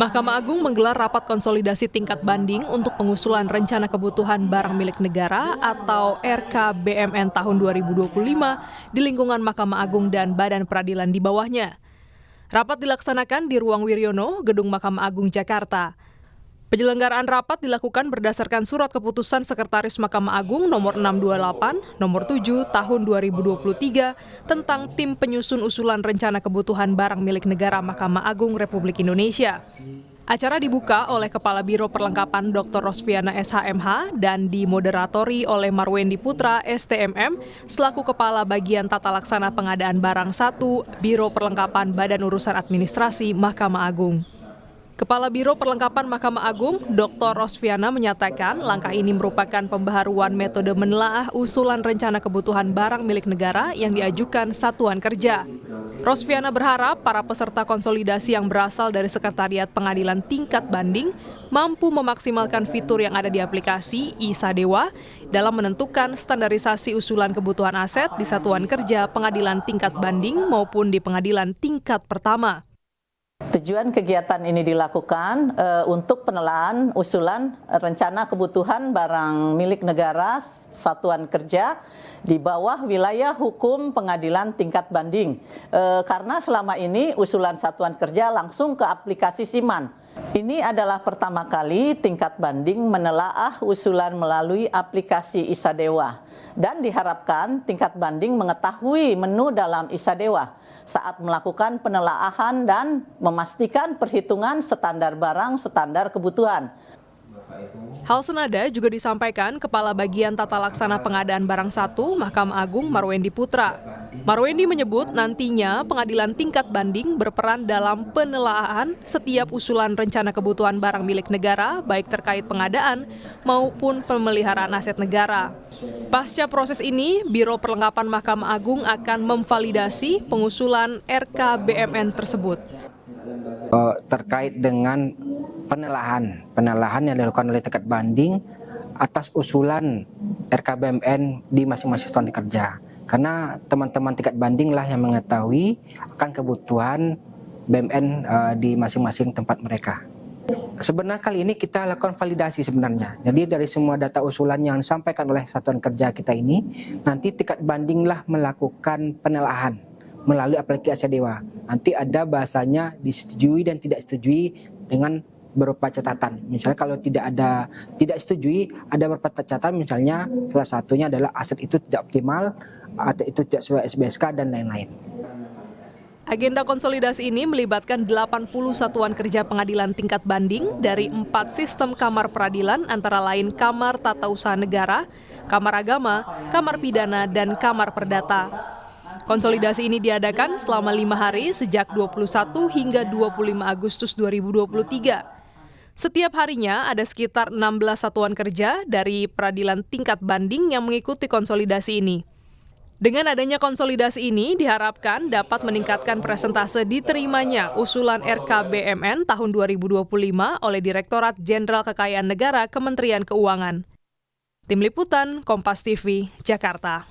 Mahkamah Agung menggelar rapat konsolidasi tingkat banding untuk pengusulan rencana kebutuhan barang milik negara atau RKBMN tahun 2025 di lingkungan Mahkamah Agung dan Badan Peradilan di bawahnya. Rapat dilaksanakan di Ruang Wiryono, Gedung Mahkamah Agung, Jakarta. Penyelenggaraan rapat dilakukan berdasarkan Surat Keputusan Sekretaris Mahkamah Agung nomor 628, nomor 7 tahun 2023 tentang Tim Penyusun Usulan Rencana Kebutuhan Barang Milik Negara Mahkamah Agung Republik Indonesia. Acara dibuka oleh Kepala Biro Perlengkapan Dr. Rosviana SHMH dan dimoderatori oleh Marwendi Putra STMM selaku Kepala Bagian Tata Laksana Pengadaan Barang 1 Biro Perlengkapan Badan Urusan Administrasi Mahkamah Agung. Kepala Biro Perlengkapan Mahkamah Agung, Dr. Rosviana menyatakan langkah ini merupakan pembaharuan metode menelaah usulan rencana kebutuhan barang milik negara yang diajukan Satuan Kerja. Rosviana berharap para peserta konsolidasi yang berasal dari Sekretariat Pengadilan Tingkat Banding mampu memaksimalkan fitur yang ada di aplikasi ISadewa dalam menentukan standarisasi usulan kebutuhan aset di Satuan Kerja Pengadilan Tingkat Banding maupun di Pengadilan Tingkat Pertama. Tujuan kegiatan ini dilakukan untuk penelaahan usulan rencana kebutuhan barang milik negara Satuan Kerja di bawah wilayah hukum pengadilan tingkat banding. Karena selama ini usulan Satuan Kerja langsung ke aplikasi SIMAN. Ini adalah pertama kali tingkat banding menelaah usulan melalui aplikasi ISadewa. Dan diharapkan tingkat banding mengetahui menu dalam ISadewa saat melakukan penelaahan dan memastikan perhitungan standar barang, standar kebutuhan. Hal senada juga disampaikan Kepala Bagian Tata Laksana Pengadaan Barang 1 Mahkamah Agung Marwendi Putra. Marwendi menyebut nantinya pengadilan tingkat banding berperan dalam penelaahan setiap usulan rencana kebutuhan barang milik negara baik terkait pengadaan maupun pemeliharaan aset negara. Pasca proses ini, Biro Perlengkapan Mahkamah Agung akan memvalidasi pengusulan RKBMN tersebut. Terkait dengan penelaahan yang dilakukan oleh tingkat banding atas usulan RKBMN di masing-masing satuan kerja. Karena teman-teman tingkat banding lah yang mengetahui akan kebutuhan BMN di masing-masing tempat mereka. Sebenarnya kali ini kita lakukan validasi sebenarnya. Jadi dari semua data usulan yang disampaikan oleh satuan kerja kita ini, nanti tingkat bandinglah melakukan penelaahan melalui aplikasi ISadewa. Nanti ada bahasanya disetujui dan tidak setujui dengan berupa catatan. Misalnya kalau tidak setujui, ada beberapa catatan, misalnya salah satunya adalah aset itu tidak optimal, atau itu tidak sesuai SBSK dan lain-lain. Agenda konsolidasi ini melibatkan 80 satuan kerja pengadilan tingkat banding dari 4 sistem kamar peradilan antara lain Kamar Tata Usaha Negara, Kamar Agama, Kamar Pidana, dan Kamar Perdata. Konsolidasi ini diadakan selama 5 hari sejak 21 hingga 25 Agustus 2023. Setiap harinya ada sekitar 16 satuan kerja dari peradilan tingkat banding yang mengikuti konsolidasi ini. Dengan adanya konsolidasi ini diharapkan dapat meningkatkan presentase diterimanya usulan RKBMN tahun 2025 oleh Direktorat Jenderal Kekayaan Negara Kementerian Keuangan. Tim Liputan Kompas TV, Jakarta.